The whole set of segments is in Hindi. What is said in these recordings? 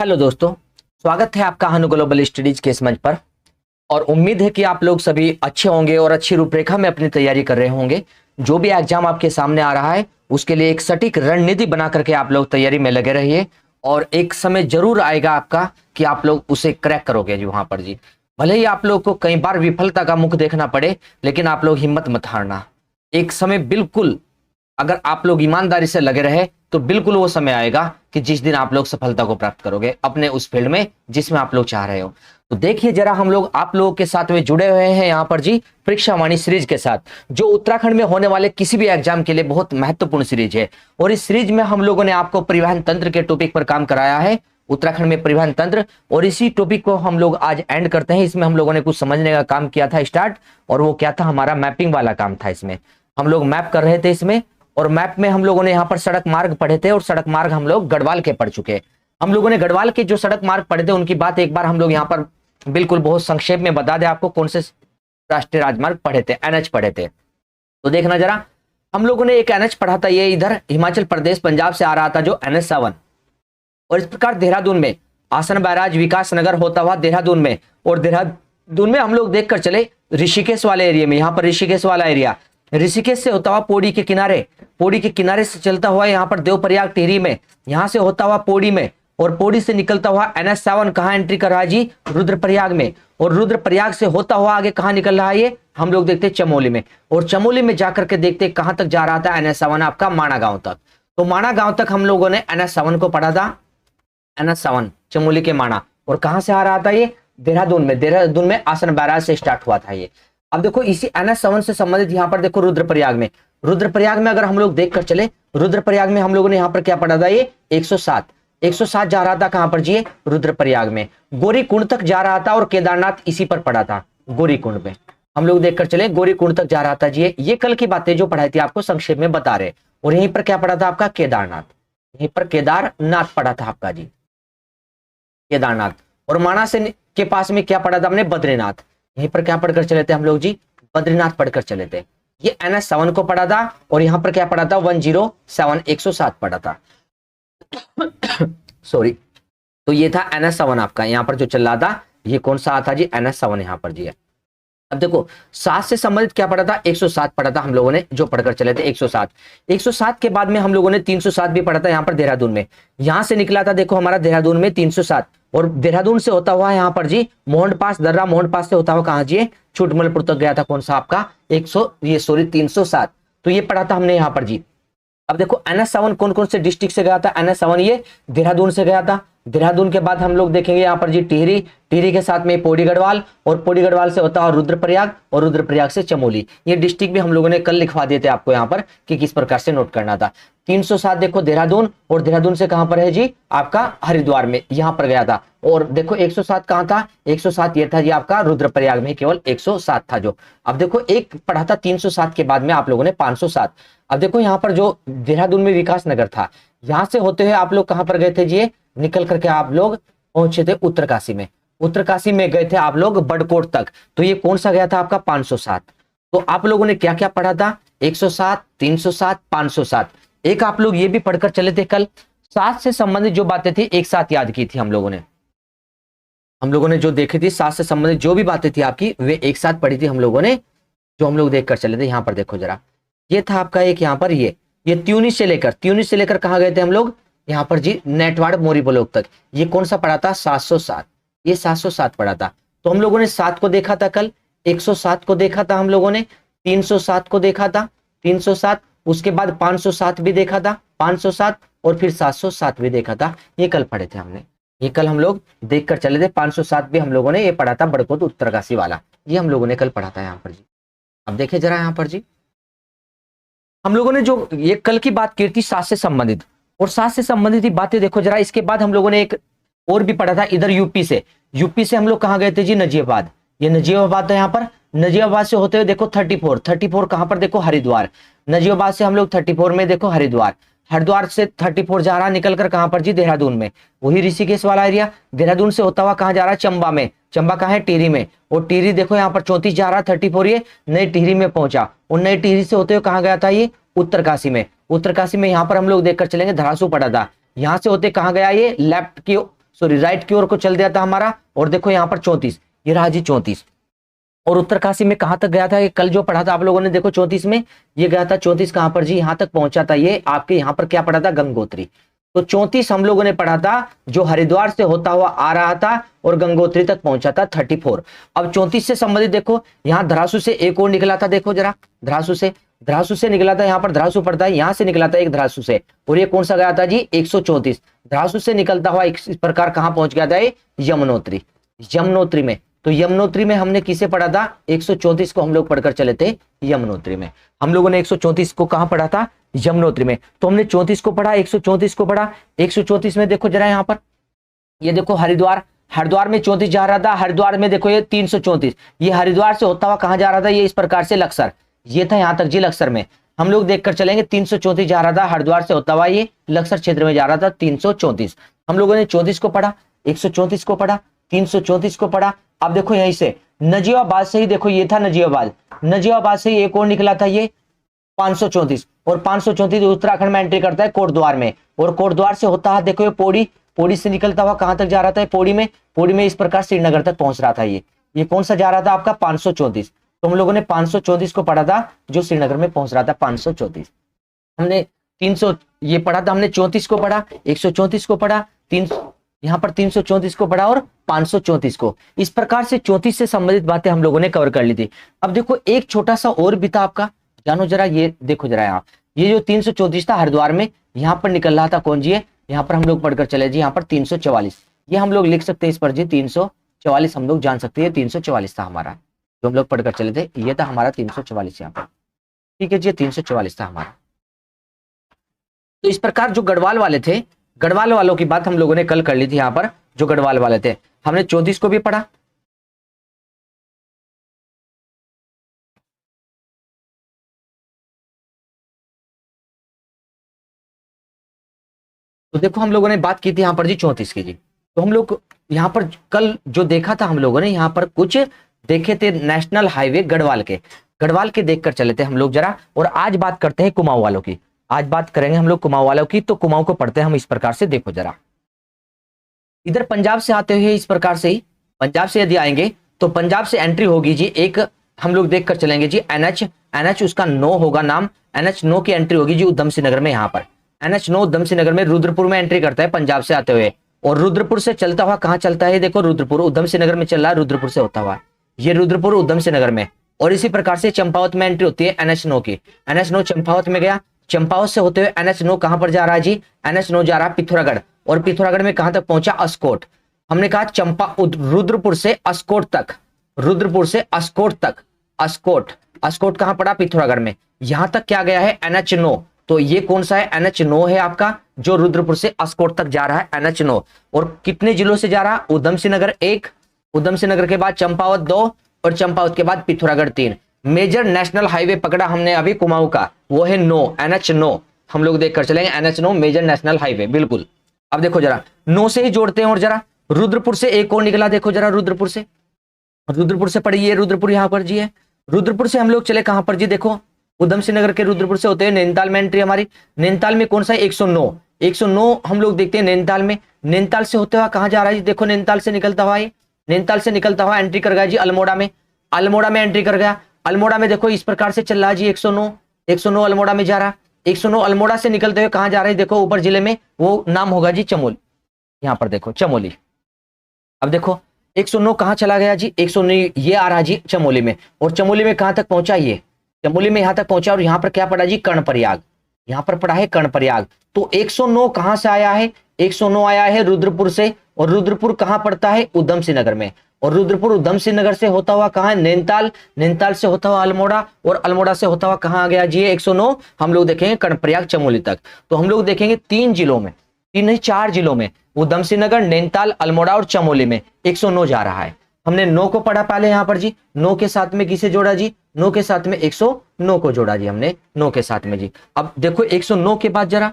हेलो दोस्तों, स्वागत है आपका हनु ग्लोबल स्टडीज के इस मंच पर। और उम्मीद है कि आप लोग सभी अच्छे होंगे और अच्छी रूपरेखा में अपनी तैयारी कर रहे होंगे। जो भी एग्जाम आपके सामने आ रहा है उसके लिए एक सटीक रणनीति बना करके आप लोग तैयारी में लगे रहिए और एक समय जरूर आएगा आपका कि आप लोग उसे क्रैक करोगे जी। वहां पर जी भले ही आप लोग को कई बार विफलता का मुख देखना पड़े, लेकिन आप लोग हिम्मत मत हारना। एक समय बिल्कुल अगर आप लोग ईमानदारी से लगे रहे तो बिल्कुल वो समय आएगा कि जिस दिन आप लोग सफलता को प्राप्त करोगे अपने उस फील्ड में जिसमें आप लोग चाह रहे हो। तो देखिए जरा, हम लोग आप लोगों के साथ में जुड़े हुए हैं यहाँ पर जी परीक्षा वाणी सीरीज के साथ, जो उत्तराखंड में होने वाले किसी भी एग्जाम के लिए बहुत महत्वपूर्ण सीरीज है। और इस सीरीज में हम लोगों ने आपको परिवहन तंत्र के टॉपिक पर काम कराया है, उत्तराखंड में परिवहन तंत्र। और इसी टॉपिक को हम लोग आज एंड करते हैं। इसमें हम लोगों ने कुछ समझने का काम किया था स्टार्ट, और वो क्या था, हमारा मैपिंग वाला काम था। इसमें हम लोग मैप कर रहे थे इसमें, और मैप में हम लोगों ने यहाँ पर सड़क मार्ग पढ़े थे, और सड़क मार्ग हम लोग गढ़वाल के पढ़ चुके हैं। हम लोगों ने गढ़वाल के जो सड़क मार्ग पढ़े थे उनकी बात एक बार हम लोग यहाँ पर बिल्कुल बहुत संक्षेप में बता दें आपको, कौन से राष्ट्रीय राजमार्ग पढ़े थे, एनएच पढ़े थे। तो देखना जरा, हम लोगों ने एक एनएच पढ़ा था, ये इधर हिमाचल प्रदेश पंजाब से आ रहा था, जो NH7। और इस प्रकार देहरादून में आसन बैराज विकास नगर होता हुआ देहरादून में, और देहरादून में हम लोग देख कर चले ऋषिकेश वाले एरिया में। यहाँ पर ऋषिकेश वाला एरिया, ऋषिकेश से होता हुआ पौड़ी के किनारे से चलता हुआ यहाँ पर देवप्रयाग टिहरी में, यहाँ से होता हुआ पौड़ी में, और पौड़ी से निकलता हुआ NH7 कहाँ एंट्री कर रहा है जी, रुद्रप्रयाग में। और रुद्रप्रयाग से होता हुआ आगे कहाँ निकल रहा है ये, हम लोग देखते हैं चमोली में। और चमोली में जाकर के देखते हैं कहाँ तक जा रहा था NH7 आपका, माणा गांव तक। तो माणा गांव तक हम लोगों ने NH7 को पढ़ा था, NH7 चमोली के माणा। और कहाँ से आ रहा था ये, देहरादून में आसन बैराज से स्टार्ट हुआ था ये। अब देखो इसी NH7 से संबंधित यहाँ पर देखो रुद्रप्रयाग में अगर हम लोग देख कर चले, रुद्रप्रयाग में हम लोगों ने यहाँ पर क्या पढ़ा था, ये 107 जा रहा था कहां पर जी, रुद्रप्रयाग में। गौरीकुंड तक जा रहा था, और केदारनाथ इसी पर पड़ा था, गौरीकुंड में हम लोग देखकर चले, गौरीकुंड तक जा रहा था जी। ये कल की बातें जो पढ़ाई थी आपको संक्षेप में बता रहे। और यहीं पर क्या पढ़ा था आपका, केदारनाथ, यहीं पर केदारनाथ पढ़ा था आपका जी, केदारनाथ। और माना से के पास में क्या पढ़ा था हमने, बद्रीनाथ। यहीं पर क्या पढ़कर चले थे हम लोग जी, बद्रीनाथ पढ़कर चले थे। ये NH7 को पढ़ा था, और यहां पर क्या पढ़ा था, 107 पढ़ा था सॉरी। तो ये था NH7 आपका, यहां पर जो चल रहा था ये कौन सा था जी, NH7 यहां पर जी है। अब देखो 7 से संबंधित क्या पढ़ा था, 107 पढ़ा था हम लोगों ने, जो पढ़कर चले थे 107 के बाद में हम लोगों ने 307 भी पढ़ा था यहाँ पर देहरादून में। यहां से निकला था देखो हमारा देहरादून में 307, और देहरादून से होता हुआ यहाँ पर जी मोहन पास, दर्रा मोहन पास से होता हुआ कहाँ जी, छुटमलपुर तक गया था, कौन सा आपका 307। तो ये पढ़ा था हमने यहाँ पर जी। अब देखो NH7 कौन कौन से डिस्ट्रिक्ट से गया था, NH7 ये देहरादून से गया था। देहरादून के बाद हम लोग देखेंगे यहाँ पर जी टिहरी के साथ में पौड़ी गढ़वाल, और पौड़ी गढ़वाल से होता है रुद्रप्रयाग, और रुद्रप्रयाग से चमोली। ये डिस्ट्रिक्ट भी हम लोगों ने कल लिखवा दिए थे आपको यहाँ पर कि किस प्रकार से नोट करना था। 307 देखो देहरादून, और देहरादून से कहां पर है जी आपका, हरिद्वार में, यहां पर गया था। और देखो 107 कहां था, 107 ये था जी आपका रुद्रप्रयाग में, केवल 107 था जो। अब देखो एक पढ़ा था 307 के बाद में आप लोगों ने 507। अब देखो यहाँ पर जो देहरादून में विकास नगर था, यहां से होते हुए आप लोग कहां पर गए थे जी, निकल करके आप लोग पहुंचे थे उत्तरकाशी में। उत्तरकाशी में गए थे आप लोग बड़कोट तक, तो ये कौन सा गया था आपका, 507। तो आप लोगों ने क्या क्या पढ़ा था, 107, 307, 507। एक आप लोग ये भी पढ़कर चले थे कल, 7 से संबंधित जो बातें थी एक साथ याद की थी हम लोगों ने जो देखी थी, 7 से संबंधित जो भी बातें थी आपकी वे एक साथ पढ़ी थी हम लोगों ने, जो हम लोग देख कर चले थे। यहाँ पर देखो जरा, ये था आपका एक यहाँ पर ये त्यूनी से लेकर कहाँ गए थे हम लोग, यहाँ पर जी नेटवाड़ मोरी ब्लॉक तक। ये कौन सा पढ़ा था, 707, ये 707 पढ़ा था। तो हम लोगों ने 7 को देखा था कल, 107 को देखा था हम लोगों ने, 307 को देखा था, 307, उसके बाद 507 भी देखा था, 507, और फिर 707 भी देखा था। ये कल पढ़े थे हमने, ये कल हम लोग देख कर चले थे। 507 भी हम लोगों ने ये पढ़ा था, बड़कोट उत्तरकाशी वाला, ये हम लोगों ने कल पढ़ा था यहाँ पर जी। अब देखे जरा यहाँ पर जी, हम लोगों ने जो ये कल की बात की थी 7 से संबंधित, और 7 से संबंधित ही बातें देखो जरा। इसके बाद हम लोगों ने एक और भी पढ़ा था इधर यूपी से हम लोग कहाँ गए थे जी, नजीबाबाद। ये नजीबाबाद था यहाँ पर, नजीबाबाद से होते हुए देखो 34 कहां पर देखो, हरिद्वार। नजीबाबाद से हम लोग 34 में देखो हरिद्वार से 34 जा रहा निकल कर कहां पर जी, देहरादून में, वही ऋषिकेश वाला एरिया। देहरादून से होता हुआ कहां जा रहा है, चंबा में। चंबा कहां है, टिहरी में। और टिहरी देखो यहाँ पर 34 जा रहा, 34 ये नई टिहरी में पहुंचा, और नई टिहरी से होते हुए कहां गया था ये, उत्तरकाशी में। उत्तरकाशी में यहाँ पर हम लोग देखकर चलेंगे, धरासू पड़ा था। यहाँ से होते कहां गया ये, लेफ्ट की सॉरी राइट की ओर को चल दिया था हमारा। और देखो यहाँ पर 34, ये रहा जी 34। और उत्तरकाशी में कहां तक गया था, ये कल जो पढ़ा था आप लोगों ने, देखो 34 में ये गया था। 34 कहां पर जी, यहां तक पहुंचा था ये आपके, यहां पर क्या पढ़ा था, गंगोत्री। तो 34 हम लोगों ने पढ़ा था जो हरिद्वार से होता हुआ आ रहा था और गंगोत्री तक पहुंचा था 34। अब 34 से संबंधित देखो यहाँ धरासू से एक और निकला था, देखो जरा धरासू से निकला था, यहाँ पर धरासू पड़ता है, यहां से निकला था एक धरासू से। और ये कौन सा गया था जी, 134 धरासू से निकलता हुआ इस प्रकार कहां पहुंच गया था, यमुनोत्री में। तो यमुनोत्री में हमने किसे पढ़ा था, 134 को हम लोग पढ़कर चले थे यमुनोत्री में। हम लोगों ने 134 को कहां पढ़ा था, यमुनोत्री में। तो हमने 34 को पढ़ा, 134 को पढ़ा। 134 में देखो जरा यहाँ पर, ये देखो हरिद्वार में 34 जा रहा था, हरिद्वार में देखो ये 334, ये हरिद्वार से होता हुआ कहां जा रहा था, ये इस प्रकार से लक्सर, ये था यहां तक जी लक्सर में। हम लोग देखकर चलेंगे 334 जा रहा था हरिद्वार से होता हुआ, ये लक्सर क्षेत्र में जा रहा था 334। हम लोगों ने 34 को पढ़ा, 134 को पढ़ा, 334 को पढ़ा। अब देखो यहीं से नजीबाबाद से ही, देखो ये था नजीबाबाद से ही एक और निकला था ये 534। और 534 उत्तराखंड में एंट्री करता है कोटद्वार में। और कोटद्वार से होता है देखो ये पौड़ी से निकलता हुआ कहां तक जा रहा था, पौड़ी में इस प्रकार श्रीनगर तक पहुंच रहा था। ये कौन सा जा रहा था आपका, 534। तो हम लोगों ने 534 को पढ़ा था जो श्रीनगर में पहुंच रहा था 534। हमने 300 ये पढ़ा था, हमने 34 को पढ़ा, 134 को पढ़ा, यहाँ पर 334 को पढ़ा और 534 को। इस प्रकार से 34 से संबंधित बातें हम लोगों ने कवर कर ली थी। अब देखो एक छोटा सा और भी था आपका, जानो जरा, ये देखो जरा यहाँ, ये जो 334 था हरिद्वार में, यहाँ पर निकल रहा था कौन जी है, यहाँ पर हम लोग पढ़कर चले जी, यहाँ पर 344, ये हम लोग लिख सकते हैं इस पर जी 344, हम लोग जान सकते हैं 344 था हमारा जो हम लोग पढ़कर चले थे, ये था हमारा 344 यहाँ पर, ठीक है जी, 344 था हमारा। तो इस प्रकार जो गढ़वाल वाले थे, गढ़वाल वालों की बात हम लोगों ने कल कर ली थी। यहाँ पर जो गढ़वाल वाले थे हमने 34 को भी पढ़ा, तो देखो हम लोगों ने बात की थी यहाँ पर जी 34 की जी। तो हम लोग यहाँ पर कल जो देखा था हम लोगों ने, यहाँ पर कुछ देखे थे नेशनल हाईवे गढ़वाल के देखकर चले थे हम लोग जरा। और आज बात करते हैं कुमाऊं वालों की, आज बात करेंगे हम लोग कुमाऊं वालों की। तो कुमाऊं को पढ़ते हैं हम इस प्रकार से, देखो जरा, इधर पंजाब से आते हुए इस प्रकार से ही, पंजाब से यदि आएंगे तो पंजाब से एंट्री होगी जी एक, हम लोग देखकर चलेंगे जी NH उसका 9 होगा नाम, NH 9 की एंट्री होगी जी उधम सिंह नगर में। यहाँ पर NH 9 उधम सिंह नगर में रुद्रपुर में एंट्री करता है पंजाब से आते हुए। और रुद्रपुर से चलता हुआ कहाँ चलता है, देखो रुद्रपुर उधम सिंह नगर में चल रहा है, रुद्रपुर से होता हुआ ये रुद्रपुर उधम सिंह नगर में। और इसी प्रकार से चंपावत में एंट्री होती है NH 9 की, NH 9 चंपावत में गया, चंपावत से होते हुए NH 9 कहां पर जा रहा है जी, NH 9 जा रहा है पिथौरागढ़। और पिथौरागढ़ में कहां तक पहुंचा, अस्कोट। हमने कहा रुद्रपुर से अस्कोट तक, रुद्रपुर से अस्कोट तक, अस्कोट कहां पड़ा, पिथौरागढ़ में। यहां तक क्या गया है, NH 9। तो ये कौन सा है, NH 9 है आपका, जो रुद्रपुर से अस्कोट तक जा रहा है NH 9। और कितने जिलों से जा रहा, उधम सिंह नगर 1, उधम सिंह नगर के बाद चंपावत 2, और चंपावत के बाद पिथौरागढ़ 3। मेजर नेशनल हाईवे पकड़ा हमने अभी कुमाऊं का, वो है 9, NH 9। हम लोग देखकर चलेंगे NH 9 मेजर नेशनल हाईवे, बिल्कुल। अब देखो जरा 9 से ही जोड़ते हैं। और जरा रुद्रपुर से एक और निकला, देखो जरा रुद्रपुर से पढ़िए, रुद्रपुर यहाँ पर जी है। रुद्रपुर से हम लोग चले कहां पर जी, देखो उधम सिंह नगर के रुद्रपुर से होते हैं नैनीताल में एंट्री हमारी। नैनीताल में कौन सा है, 109 हम लोग देखते हैं नैनीताल में। नैनीताल से होते हुआ कहां जा रहा है जी, देखो नैनीताल से निकलता हुआ एंट्री कर गया जी अल्मोड़ा में एंट्री कर गया। अल्मोड़ा में देखो इस प्रकार से चल रहा है जी 109 अल्मोड़ा में जा रहा, 109 अल्मोड़ा से निकलते हुए कहां जा रहा है, देखो ऊपर जिले में, वो नाम होगा जी चमोली, यहाँ पर देखो चमोली। अब देखो 109 कहां चला गया जी, 109 ये आ रहा जी चमोली में। और चमोली में कहां तक पहुंचा, ये चमोली में यहां तक पहुंचा। और यहाँ पर क्या पड़ा जी, कर्णप्रयाग, यहाँ पर पड़ा है कर्णप्रयाग। तो 109 कहां से आया है, 109 आया है रुद्रपुर से। और रुद्रपुर कहां पड़ता है, उधम सिंह नगर में। और रुद्रपुर उधम सिंह नगर से होता हुआ कहां है, नैनीताल से होता हुआ अल्मोड़ा, और अल्मोड़ा से होता हुआ कहां आ गया जी 109, हम लोग देखेंगे कर्णप्रयाग चमोली तक। तो हम लोग देखेंगे 4 जिलों में, उधम सिंह नगर, नैनीताल, अल्मोड़ा और चमोली में 109 जा रहा है। हमने 9 को पढ़ा पहले यहाँ पर जी, 9 के साथ में किसे जोड़ा जी, 9 के साथ में 109 को जोड़ा जी हमने, 9 के साथ में जी। अब देखो 109 के बाद जरा,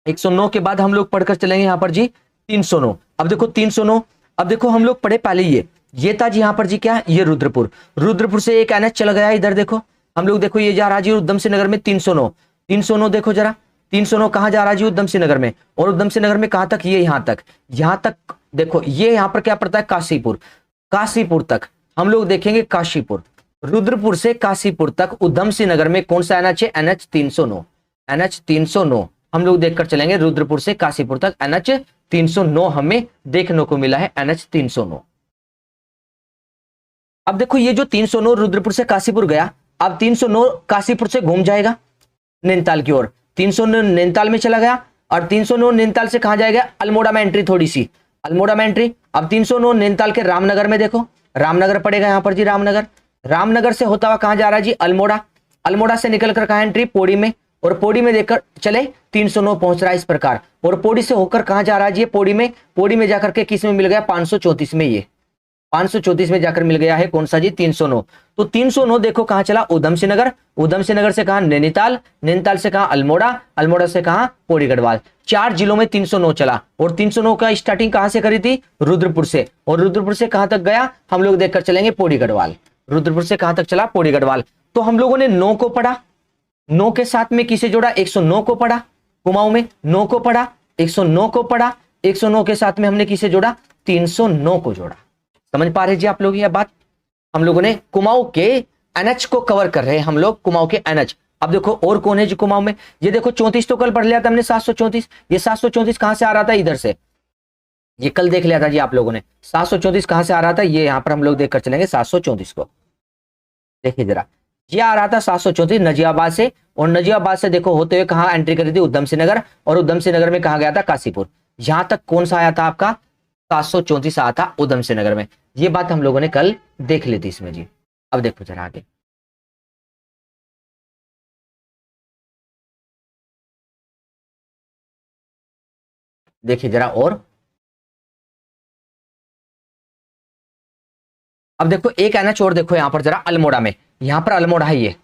109 के बाद हम लोग पढ़कर चलेंगे यहाँ पर जी 309। अब देखो 309, अब देखो हम लोग पढ़े पहले ये था जी यहाँ पर जी क्या, ये रुद्रपुर से एक NH चला गया इधर, देखो हम लोग देखो ये जा रहा जी उधम सिंह नगर में 309 देखो जरा 309 कहाँ जा रहा है जी? उधम सिंह नगर में। और उधम सिंह नगर में कहाँ तक? ये यहाँ तक, यहाँ तक देखो, ये यहाँ पर क्या पड़ता है? काशीपुर। काशीपुर तक हम लोग देखेंगे, काशीपुर, रुद्रपुर से काशीपुर तक उधम सिंह नगर में कौन सा एनएच है? NH 309। NH 309 हम लोग देखकर चलेंगे, रुद्रपुर से काशीपुर तक NH 309 हमें देखने को मिला है, NH 309। अब देखो ये जो 309 रुद्रपुर से काशीपुर गया, अब 309 काशीपुर से घूम जाएगा नैनीताल की ओर, 309 नैनीताल में चला गया, और 309 नैनीताल से कहां जाएगा? अल्मोड़ा में एंट्री, थोड़ी सी अल्मोड़ा में एंट्री। अब 309 नैनीताल के रामनगर में, देखो रामनगर पड़ेगा यहां पर जी, रामनगर। रामनगर से होता हुआ कहां जा रहा है जी? अल्मोड़ा। अल्मोड़ा से निकलकर कहां एंट्री? पौड़ी में। और पौड़ी में देखकर चले 309 पहुंच रहा है इस प्रकार। और पौड़ी से होकर कहां जा रहा है जी? पौड़ी में। पौड़ी में जाकर के किस में मिल गया? 534 में। ये 534 में जाकर मिल गया है कौन सा जी? 309। तो 309 देखो कहां चला? उधम सिंह नगर। उधम सिंह नगर से कहां? नैनीताल। नैनीताल से कहां? अल्मोड़ा। अल्मोड़ा से कहां? पौड़ी गढ़वाल। 4 जिलों में 309 चला। और 309 का स्टार्टिंग कहां से करी थी? रुद्रपुर से। और रुद्रपुर से कहां तक गया? हम लोग देखकर चलेंगे, पौड़ी गढ़वाल। रुद्रपुर से कहां तक चला? पौड़ी गढ़वाल। तो हम लोगों ने 9 को पढ़ा, 9 के साथ में किसे जोड़ा? 109 को पढ़ा, कुमाऊं में 9 को पढ़ा, 109 को पढ़ा, 109 के साथ में हमने किसे जोड़ा? 309 को जोड़ा। समझ पा रहे जी आप लोग ये बात? हम लोगों ने कुमाऊं के एनएच को कवर कर रहे हैं हम लोग, कुमाऊं के एनएच। अब देखो और कौन है जी कुमाऊं में? ये देखो 34 तो कल पढ़ लिया था हमने, 734। ये 734 कहां से आ रहा था? इधर से। ये कल देख लिया था जी आप लोगों ने। 734 कहां से आ रहा था? ये यहां पर हम लोग देखकर चलेंगे 734 को। देखिए जरा, ये आ रहा था 734 नजियाबाद से। और नजियाबाद से देखो होते हुए कहां एंट्री करी थी? उधम सिंह नगर। और उधम सिंह नगर में कहा गया था? काशीपुर। यहां तक कौन सा आया था आपका? 734 आया था उधम सिंह नगर में। ये बात हम लोगों ने कल देख ली थी इसमें जी। अब देखो जरा आगे, देखिए जरा। और अब देखो एक एनएच और देखो यहां पर जरा, अल्मोड़ा में। यहां पर अल्मोड़ा है, ये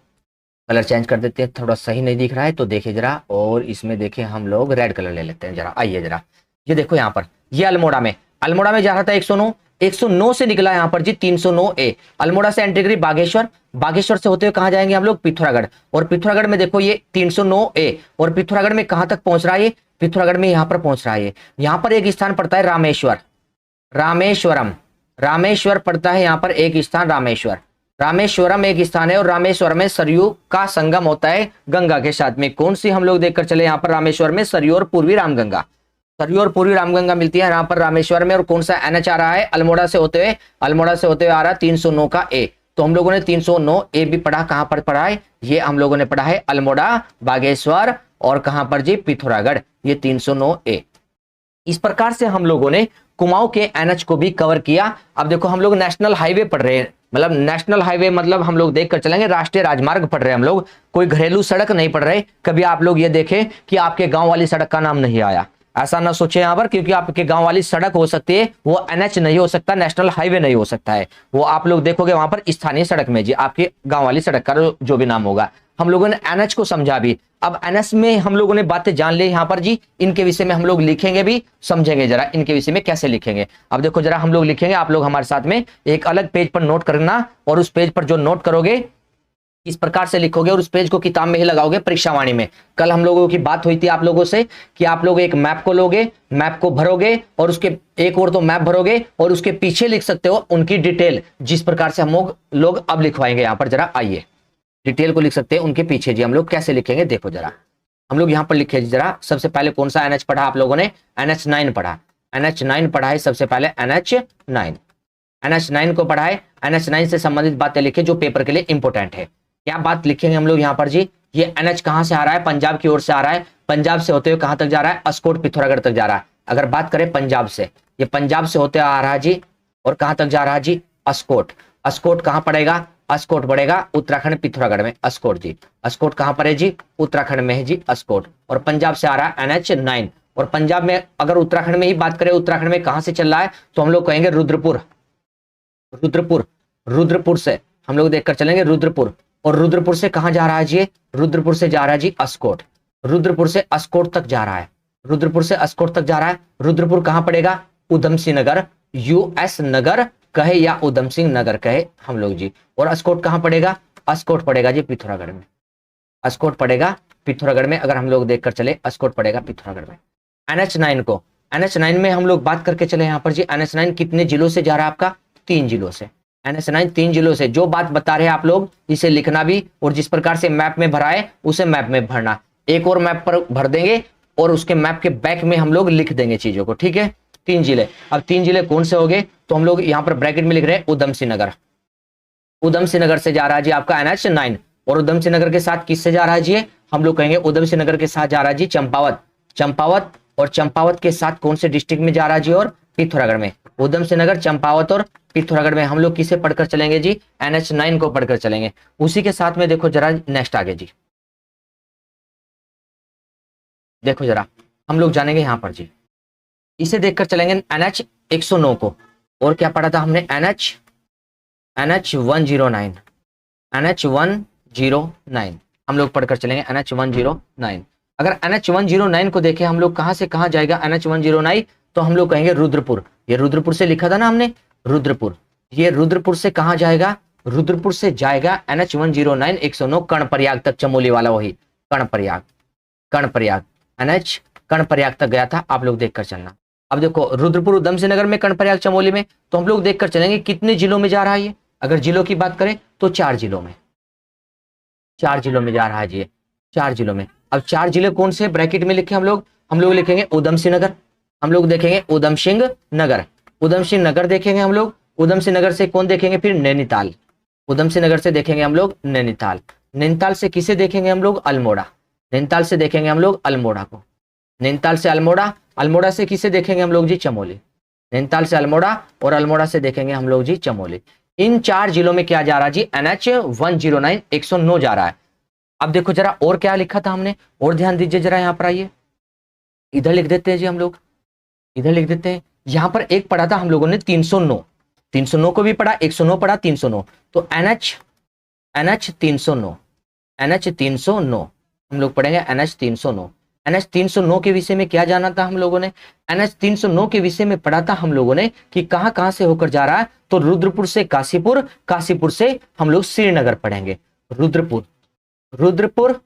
कलर चेंज कर देते हैं, थोड़ा सही नहीं दिख रहा है तो देखिए जरा। और इसमें देखिए हम लोग रेड कलर ले लेते हैं जरा, आइए जरा। ये देखो यहां पर, ये अल्मोड़ा में, अल्मोड़ा में जा रहा था 109। 109 से निकला यहां पर जी 309A। अल्मोड़ा से एंट्री करी बागेश्वर। बागेश्वर से होते हुए कहां जाएंगे हम लोग? पिथौरागढ़। और पिथौरागढ़ में देखो ये 309A। और पिथौरागढ़ में कहां तक पहुंच रहा है? ये पिथौरागढ़ में यहां पर पहुंच रहा है। यहां पर एक स्थान पड़ता है रामेश्वर, रामेश्वरम। रामेश्वर पड़ता है यहां पर एक स्थान, रामेश्वर। रामेश्वरम एक स्थान है। और रामेश्वर में सरयू का संगम होता है गंगा के साथ में। कौन सी हम लोग देखकर चले? यहाँ पर रामेश्वर में सरयू और पूर्वी रामगंगा, सरयू और पूर्वी रामगंगा मिलती है यहाँ पर रामेश्वर में। और कौन सा एनएच आ रहा है? अल्मोड़ा से होते हुए, अल्मोड़ा से होते हुए आ रहा है 309 का ए। तो हम लोगों ने 309A भी पढ़ा। कहां पर पढ़ा है? ये हम लोगों ने पढ़ा है अल्मोड़ा, बागेश्वर और कहां पर जी? पिथौरागढ़। ये 309A। इस प्रकार से हम लोगों ने कुमाऊं के एनएच को भी कवर किया। अब देखो हम लोग नेशनल हाईवे पढ़ रहे हैं, मतलब नेशनल हाईवे मतलब हम लोग देख कर चलेंगे, राष्ट्रीय राजमार्ग पढ़ रहे हैं हम लोग, कोई घरेलू सड़क नहीं पढ़ रहे। कभी आप लोग ये देखें कि आपके गांव वाली सड़क का नाम नहीं आया, ऐसा ना सोचे यहाँ पर, क्योंकि आपके गांव वाली सड़क हो सकती है, वो एनएच नहीं हो सकता, नेशनल हाईवे नहीं हो सकता है। वो आप लोग देखोगे वहां पर स्थानीय सड़क में जी, आपके गांव वाली सड़क का जो भी नाम होगा। हम लोगों ने एनएच को समझा भी। अब एनएच में हम लोगों ने बातें जान ली यहाँ पर जी, इनके विषय में हम लोग लिखेंगे भी, समझेंगे जरा इनके विषय में कैसे लिखेंगे। अब देखो जरा हम लोग लिखेंगे, आप लोग हमारे साथ में एक अलग पेज पर नोट करना, और उस पेज पर जो नोट करोगे इस प्रकार से लिखोगे और उस पेज को किताब में ही लगाओगे परीक्षावाणी में। कल हम लोगों की बात हुई थी आप लोगों से कि आप लोग एक मैप को लोगे, मैप को भरोगे और उसके एक और तो मैप भरोगे और उसके पीछे लिख सकते हो उनकी डिटेल, जिस प्रकार से हम लोग अब लिखवाएंगे। यहाँ पर जरा आइए, डिटेल को लिख सकते हैं उनके पीछे जी। हम लोग कैसे लिखेंगे देखो जरा, हम लोग यहाँ पर लिखे जरा। सबसे पहले कौन सा एनएच पढ़ा आप लोगों ने? NH9 पढ़ा, NH9 पढ़ा है सबसे पहले, NH9 को पढ़ा है। NH9 से संबंधित बातें लिखे जो पेपर के लिए इंपॉर्टेंट है। क्या बात लिखेंगे हम लोग यहाँ पर जी? ये एनएच कहां से आ रहा है? पंजाब की ओर से आ रहा है। पंजाब से होते हुए कहां तक जा रहा है? अस्कोट पिथौरागढ़ तक जा रहा है। अगर बात करें पंजाब से, ये पंजाब से होते आ रहा है जी, और कहां तक जा रहा है जी? अस्कोट। अस्कोट कहां पड़ेगा? अस्कोट पड़ेगा उत्तराखंड पिथौरागढ़ में, अस्कोट जी। अस्कोट कहां पर है जी? उत्तराखंड में है जी अस्कोट। और पंजाब से आ रहा है NH9। और पंजाब में अगर उत्तराखंड में ही बात करें, उत्तराखंड में कहां से चल रहा है तो हम लोग कहेंगे रुद्रपुर। रुद्रपुर, रुद्रपुर से हम लोग देखकर चलेंगे रुद्रपुर। और रुद्रपुर से कहां जा रहा है जी? रुद्रपुर से जा रहा है जी अस्कोट। रुद्रपुर से अस्कोट तक जा रहा है, रुद्रपुर से अस्कोट तक जा रहा है। रुद्रपुर कहां पड़ेगा? उधम सिंह नगर, US नगर कहे या उधम सिंह नगर कहे हम लोग जी। और अस्कोट कहां पड़ेगा? अस्कोट पड़ेगा जी पिथौरागढ़ में, अस्कोट पड़ेगा पिथौरागढ़ में अगर हम लोग देखकर चले, अस्कोट पड़ेगा पिथौरागढ़ में। NH9 को, NH9 में हम लोग बात करके चले यहाँ पर जी, NH9 कितने जिलों से जा रहा है आपका? 3 जिलों से। NH9 3 जिलों से। जो बात बता रहे हैं आप लोग इसे लिखना भी, और जिस प्रकार से मैप में भरा है उसे मैप में भरना। एक और मैप पर भर देंगे और उसके मैप के बैक में हम लोग लिख देंगे चीजों को, ठीक है। 3 जिले। अब 3 जिले कौन से हो गए? तो हम लोग यहाँ पर ब्रैकेट में लिख रहे हैं उधम सिंह नगर। उधम सिंह नगर से जा रहा है जी आपका NH9, और उधम सिंह नगर के साथ किससे जा रहा है जी? हम लोग कहेंगे उधम सिंह नगर के साथ जा रहा है जी चंपावत। चंपावत, और चंपावत के साथ कौन से डिस्ट्रिक्ट में जा रहा है जी? और पिथौरागढ़ में। उधम सिंह नगर, चंपावत और पिथौरागढ़ में हम लोग किसे पढ़कर चलेंगे जी? NH9 को पढ़कर चलेंगे। उसी के साथ में देखो जरा नेक्स्ट आगे जी, देखो जरा हम लोग जानेंगे यहाँ पर जी, इसे देखकर चलेंगे NH109 को। और क्या पढ़ा था हमने? NH109, NH109 हम लोग पढ़कर चलेंगे NH109। अगर NH109 को देखें हम लोग, कहां से कहां जाएगा NH109? तो हम लोग कहेंगे रुद्रपुर। ये रुद्रपुर से लिखा था ना हमने, रुद्रपुर। ये रुद्रपुर से कहां जाएगा? रुद्रपुर से जाएगा NH109 109 कर्णप्रयाग तक, चमोली वाला वही कर्णप्रयाग। कर्णप्रयाग NH कर्णप्रयाग तक गया था, आप लोग देखकर चलना। अब देखो रुद्रपुर, उधम सिंह नगर में, कर्णप्रयाग, चमोली में, तो हम लोग देखकर चलेंगे कितने जिलों में जा रहा है ये। अगर जिलों की बात करें तो 4 जिलों में, 4 जिलों में जा रहा है जी, 4 जिलों में। अब 4 जिले कौन से? ब्रैकेट में लिखे हम लोग लिखेंगे उधम सिंह नगर। हम लोग देखेंगे उधम सिंह नगर, उधम सिंह नगर देखेंगे हम लोग। उधम सिंह नगर से कौन देखेंगे? फिर नैनीताल। उधम सिंह नगर से देखेंगे हम लोग नैनीताल। नैनीताल से किसे देखेंगे हम लोग? अल्मोड़ा। नैनीताल से देखेंगे हम लोग अल्मोड़ा को। नैनीताल से अल्मोड़ा, अल्मोड़ा से किसे देखेंगे हम लोग जी? चमोली। नैनीताल से अल्मोड़ा, और अल्मोड़ा से देखेंगे हम लोग जी चमोली। इन 4 जिलों में क्या जा रहा है जी? NH109 109 जा रहा है। अब देखो जरा और क्या लिखा था हमने, और ध्यान दीजिए जरा, यहाँ पर आइए, इधर लिख देते हैं जी हम लोग, इधर लिख देते हैं। यहां पर एक पढ़ा था हम लोगों ने 309, 309 को भी पढ़ा, 109 पढ़ा, 309। तो NH309, NH309 हम लोग पढ़ेंगे NH309। NH309 के विषय में क्या जाना था हम लोगों ने? NH309 के विषय में पढ़ा था हम लोगों ने कि कहां कहां से होकर जा रहा है। तो रुद्रपुर से काशीपुर, काशीपुर से हम लोग श्रीनगर पढ़ेंगे। रुद्रपुर, रुद्रपुर,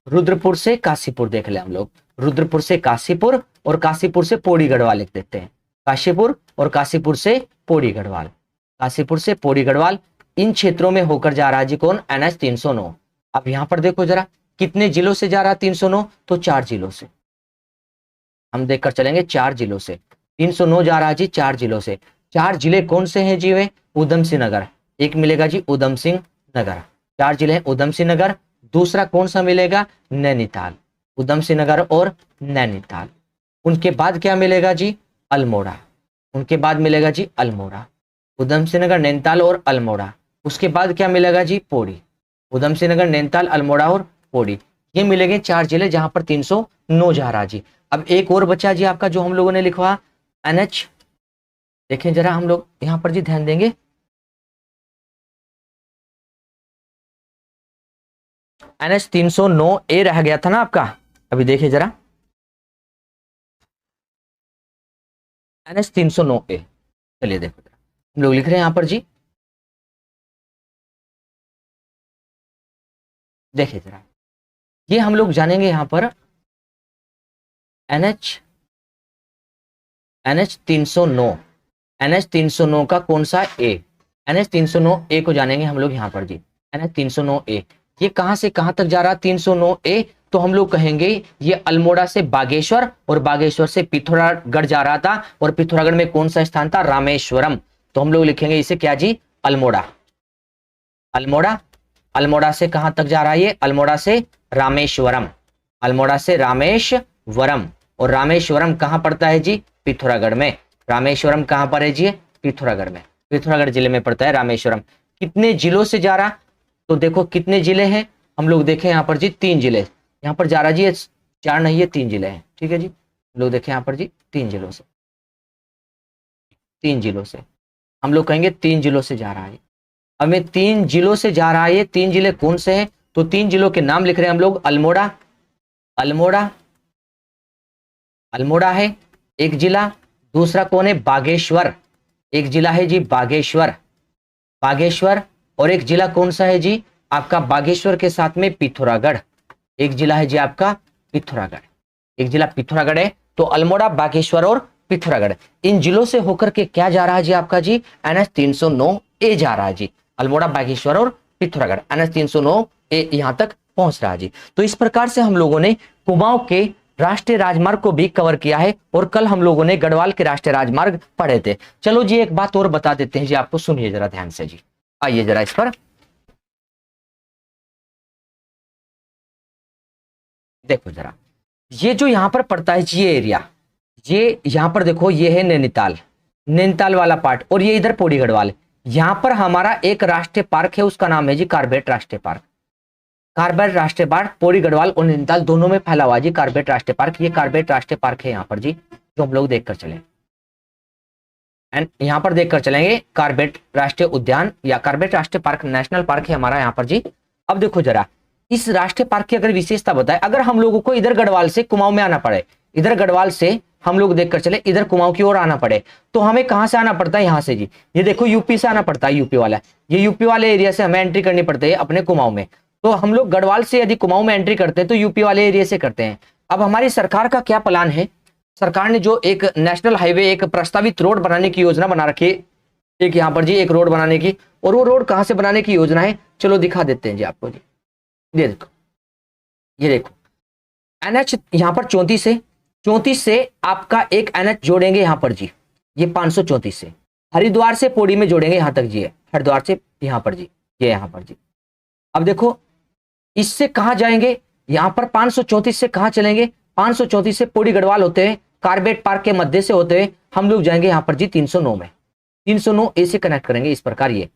रुद्रपुर से काशीपुर देख ले हम लोग। रुद्रपुर से काशीपुर, और काशीपुर से पौड़ी गढ़वाल लिख देते हैं। काशीपुर और काशीपुर से पौड़ी गढ़वाल, काशीपुर से पौड़ी गढ़वाल, इन क्षेत्रों में होकर जा रहा है जी कौन? NH309। अब यहां पर देखो जरा कितने जिलों से जा रहा है 309? तो 4 जिलों से। हम देखकर चलेंगे 4 जिलों से 309 जा रहा है जी, 4 जिलों से। 4 जिले कौन से हैं जी? वे उधम सिंह नगर, एक मिलेगा जी उधम सिंह नगर। 4 जिले हैं उधम सिंह नगर। दूसरा कौन सा मिलेगा? नैनीताल। उधम सिंह नगर और नैनीताल। उनके बाद क्या मिलेगा जी? अल्मोड़ा। उनके बाद मिलेगा जी अल्मोड़ा। उधम सिंह नगर, नैनीताल और अल्मोड़ा। उसके बाद क्या मिलेगा जी? पौड़ी। उधम सिंह नगर, नैनीताल, अल्मोड़ा और पौड़ी, ये मिलेंगे 4 जिले जहां पर 309 जा रहा जी। अब एक और बचा जी आपका, जो हम लोगों ने लिखवा NH, देखें जरा हम लोग यहां पर जी ध्यान देंगे। NH309A रह गया था ना आपका, अभी देखिए जरा NH309A। चलिए देखो हम लोग लिख रहे हैं यहां पर जी, देखिए जरा ये हम लोग जानेंगे यहां पर NH309, NH309 का कौन सा A? NH309A को जानेंगे हम लोग यहां पर जी। NH309A ये कहां से कहां तक जा रहा? 309A तो हम लोग कहेंगे ये अल्मोड़ा से बागेश्वर, और बागेश्वर से पिथौरागढ़ जा रहा था, और पिथौरागढ़ में कौन सा स्थान था? रामेश्वरम। तो हम लोग लिखेंगे इसे क्या जी? अल्मोड़ा। अल्मोड़ा, अल्मोड़ा से कहां तक जा रहा है ये? अल्मोड़ा से रामेश्वरम। अल्मोड़ा से रामेश्वरम, और रामेश्वरम कहां पड़ता है जी? पिथौरागढ़ में। रामेश्वरम कहां पर है जी? पिथौरागढ़ में, पिथौरागढ़ जिले में पड़ता है रामेश्वरम। कितने जिलों से जा रहा? तो देखो कितने जिले हैं हम लोग देखें यहाँ पर जी, 3 जिले यहाँ पर जा रहा जी। 4 नहीं है, 3 जिले हैं, ठीक है जी। लोग देखें यहाँ पर जी 3 जिलों से, 3 जिलों से हम लोग कहेंगे 3 जिलों से जा रहा है। अब मैं 3 जिलों से जा रहा है, ये 3 जिले कौन से हैं? तो 3 जिलों के नाम लिख रहे हैं हम लोग। अल्मोड़ा, अल्मोड़ा, अल्मोड़ा है एक जिला। दूसरा कौन है? बागेश्वर, एक जिला है जी बागेश्वर, बागेश्वर। और एक जिला कौन सा है जी आपका? बागेश्वर के साथ में पिथौरागढ़, एक जिला है जी आपका पिथौरागढ़, एक जिला पिथौरागढ़ है। तो अल्मोड़ा, बागेश्वर और पिथौरागढ़, इन जिलों से होकर के क्या जा रहा है जी आपका जी NH 309A जा रहा है जी। अल्मोड़ा, बागेश्वर और पिथौरागढ़ NH 309A यहां तक पहुंच रहा है जी। तो इस प्रकार से हम लोगों ने कुमाऊं के राष्ट्रीय राजमार्ग को भी कवर किया है और कल हम लोगों ने गढ़वाल के राष्ट्रीय राजमार्ग पढ़े थे। चलो जी एक बात और बता देते हैं जी आपको, सुनिए जरा ध्यान से जी, आइए जरा इस पर देखो जरा। ये जो यहां पर पड़ता है जी ये एरिया, ये यहां पर देखो ये है नैनीताल, नैनीताल वाला पार्ट, और ये इधर पौड़ी गढ़वाल। यहां पर हमारा एक राष्ट्रीय पार्क है, उसका नाम है जी कार्बेट राष्ट्रीय पार्क। कार्बेट राष्ट्रीय पार्क पौड़ी गढ़वाल और नैनीताल दोनों में फैला हुआ जी कार्बेट राष्ट्रीय पार्क। ये कार्बेट राष्ट्रीय पार्क है यहाँ पर जी, जो हम लोग देखकर चले, एंड यहाँ पर देखकर चलेंगे कार्बेट राष्ट्रीय उद्यान या कार्बेट राष्ट्रीय पार्क, नेशनल पार्क है हमारा यहाँ पर जी। अब देखो जरा इस राष्ट्रीय पार्क की अगर विशेषता बताए, अगर हम लोगों को इधर गढ़वाल से कुमाऊं में आना पड़े, इधर गढ़वाल से हम लोग देखकर चले इधर कुमाऊं की ओर आना पड़े, तो हमें कहां से आना पड़ता है, यहां से जी। ये देखो यूपी से आना पड़ता है, यूपी वाला, ये यूपी वाले एरिया से हमें एंट्री करनी पड़ती है अपने कुमाऊं में। तो हम लोग गढ़वाल से यदि कुमाऊं में एंट्री करते हैं तो यूपी वाले एरिया से करते हैं। अब हमारी सरकार का क्या प्लान है, सरकार ने जो एक नेशनल हाईवे, एक प्रस्तावित रोड बनाने की योजना बना रखी है, एक यहाँ पर जी एक रोड बनाने की, और वो रोड कहां से बनाने की योजना है चलो दिखा देते हैं जी आपको जी। ये देखो, ये देखो NH यहाँ पर 34 से आपका एक NH जोड़ेंगे यहाँ पर जी, ये 534 से हरिद्वार से पौड़ी में जोड़ेंगे यहाँ तक जी, है हरिद्वार से यहाँ पर जी, ये यहाँ पर जी। अब देखो इससे कहां जाएंगे, यहां पर 534 से कहां चलेंगे, 534 से पौड़ी गढ़वाल होते हुए कार्बेट पार्क के मध्य से होते हुए हम लोग जाएंगे यहां पर जी 309 में, 309A से कनेक्ट करेंगे इस प्रकार, ये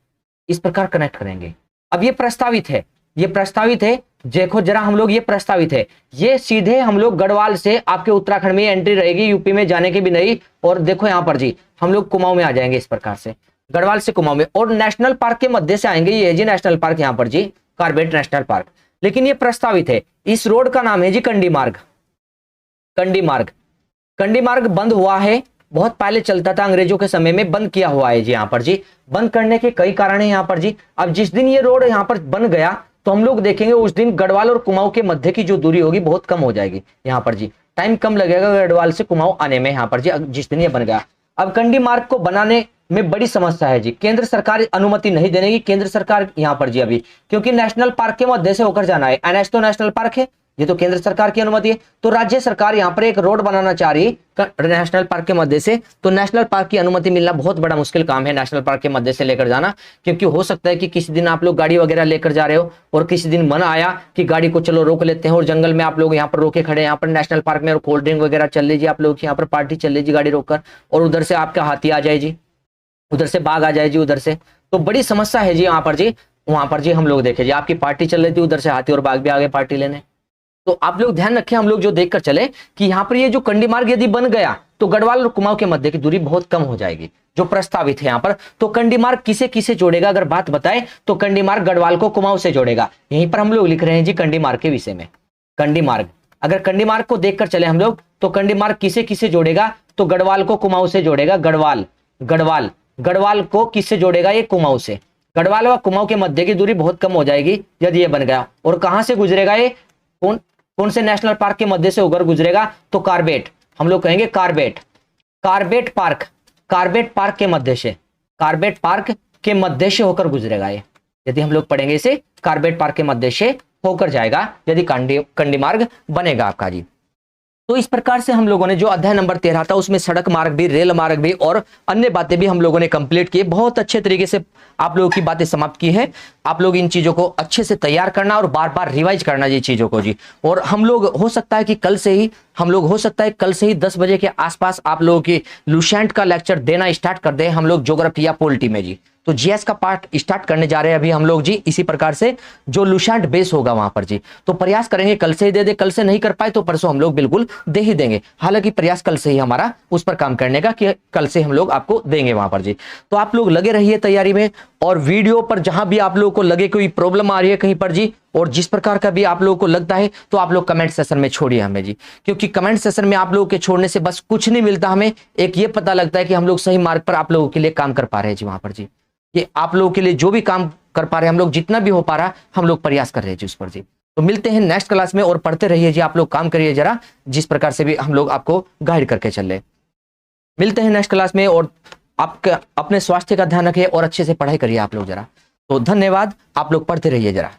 इस प्रकार कनेक्ट करेंगे। अब ये प्रस्तावित है, ये प्रस्तावित है, देखो जरा हम लोग, ये प्रस्तावित है, ये सीधे हम लोग गढ़वाल से आपके उत्तराखंड में एंट्री रहेगी, यूपी में जाने की भी नहीं। और देखो यहाँ पर जी हम लोग कुमाऊं में आ जाएंगे इस प्रकार से, गढ़वाल से कुमाऊं में, और नेशनल पार्क के मध्य से आएंगे, ये जी नेशनल पार्क यहाँ पर जी कार्बेट नेशनल पार्क। लेकिन ये प्रस्तावित है, इस रोड का नाम है जी कंडी मार्ग। कंडी मार्ग, कंडी मार्ग बंद हुआ है, बहुत पहले चलता था, अंग्रेजों के समय में बंद किया हुआ है जी यहाँ पर जी। बंद करने के कई कारण है यहाँ पर जी। अब जिस दिन ये रोड यहाँ पर बन गया तो हम लोग देखेंगे उस दिन गढ़वाल और कुमाऊं के मध्य की जो दूरी होगी बहुत कम हो जाएगी यहाँ पर जी, टाइम कम लगेगा गढ़वाल से कुमाऊं आने में यहाँ पर जी, जिस दिन ये बन गया। अब कंडी मार्ग को बनाने में बड़ी समस्या है जी, केंद्र सरकार अनुमति नहीं देने की, केंद्र सरकार यहाँ पर जी अभी, क्योंकि नेशनल पार्क के मध्य से होकर जाना है, NH तो नेशनल पार्क है, ये तो केंद्र सरकार की अनुमति है, तो राज्य सरकार यहाँ पर एक रोड बनाना चाह रही है नेशनल पार्क के मध्य से। तो नेशनल पार्क की अनुमति मिलना बहुत बड़ा मुश्किल काम है, नेशनल पार्क के मध्य से लेकर जाना, क्योंकि हो सकता है कि किसी दिन आप लोग गाड़ी वगैरह लेकर जा रहे हो और किसी दिन मन आया कि गाड़ी को चलो रोक लेते हैं, और जंगल में आप लोग यहाँ पर रोके खड़े, यहाँ पर नेशनल पार्क में कोल्ड ड्रिंक वगैरह चल लीजिए, आप लोग यहाँ पर पार्टी चल लीजिए गाड़ी रोककर, और उधर से आपका हाथी आ जाए जी, उधर से बाघ आ जाए जी, उधर से, तो बड़ी समस्या है जी यहाँ पर जी। वहां पर जी हम लोग देखे जी आपकी पार्टी चल रही थी, उधर से हाथी और बाघ भी आ गए पार्टी लेने। तो आप लोग ध्यान रखें, हम लोग जो देखकर चले कि यहाँ पर ये जो कंडी मार्ग यदि बन गया तो गढ़वाल और कुमाऊं के मध्य की दूरी बहुत कम हो जाएगी जो प्रस्तावित है यहाँ पर। तो कंडी मार्ग किसे किसे जोड़ेगा, अगर बात बताए तो कंडी मार्ग गढ़वाल को कुमाऊं से जोड़ेगा। यहीं पर हम लोग लिख रहे हैं जी कंडी मार्ग के विषय में। कंडी मार्ग, अगर कंडी मार्ग को देखकर चले हम लोग तो कंडी मार्ग किसे किसे जोड़ेगा, तो गढ़वाल को कुमाऊं से जोड़ेगा। गढ़वाल, गढ़वाल, गढ़वाल को किससे जोड़ेगा, ये कुमाऊं से। गढ़वाल व कुमाऊं के मध्य की दूरी बहुत कम हो जाएगी यदि ये बन गया। और कहां से गुजरेगा ये, कौन से नेशनल पार्क के मध्य से होकर गुजरेगा, तो कार्बेट, हम लोग कहेंगे Corbett, Corbett park, Corbett park के मध्य से, कार्बेट पार्क के मध्य से होकर गुजरेगा ये। यदि हम लोग पढ़ेंगे इसे, कार्बेट पार्क के मध्य से होकर जाएगा यदि कंडी मार्ग बनेगा आपका जी। तो इस प्रकार से हम लोगों ने जो अध्याय नंबर 13 था उसमें सड़क मार्ग भी, रेल मार्ग भी और अन्य बातें भी हम लोगों ने कंप्लीट की। बहुत अच्छे तरीके से आप लोगों की बातें समाप्त की है। आप लोग इन चीजों को अच्छे से तैयार करना और बार बार रिवाइज करना ये चीजों को जी। और हम लोग हो सकता है कि कल से ही 10 बजे के आसपास आप लोगों की लुसेंट का लेक्चर देना स्टार्ट कर दे हम लोग ज्योग्राफी या पॉलिटी में जी। तो जीएस का पार्ट स्टार्ट करने जा रहे हैं अभी हम लोग जी, इसी प्रकार से जो लुसेंट बेस होगा वहां पर जी। तो प्रयास करेंगे कल से ही दे दे, कल से नहीं कर पाए तो परसों हम लोग बिल्कुल दे ही देंगे। हालांकि प्रयास कल से ही हमारा उस पर काम करने का कि कल से हम लोग आपको देंगे वहां पर जी। तो आप लोग लगे रहिए तैयारी में, और वीडियो पर जहां भी आप लोगों को लगे कोई प्रॉब्लम आ रही है कहीं पर जी, और जिस प्रकार का भी आप लोगों को लगता है तो आप लोग कमेंट सेशन में छोड़िए हमें जी। क्योंकि कमेंट सेशन में आप लोगों के छोड़ने से बस कुछ नहीं मिलता, हमें एक ये पता लगता है कि हम लोग सही मार्ग पर आप लोगों के लिए काम कर पा रहे हैं जी। वहां पर जी ये आप लोगों के लिए जो भी काम कर पा रहे हैं हम लोग, जितना भी हो पा रहा हम लोग प्रयास कर रहे हैं जी उस पर जी। तो मिलते हैं नेक्स्ट क्लास में, और पढ़ते रहिए जी, आप लोग काम करिए जरा, जिस प्रकार से भी हम लोग आपको गाइड करके चल रहे। मिलते हैं नेक्स्ट क्लास में, और आपका अपने स्वास्थ्य का ध्यान रखिए और अच्छे से पढ़ाई करिए आप लोग जरा। तो धन्यवाद, आप लोग पढ़ते रहिए जरा।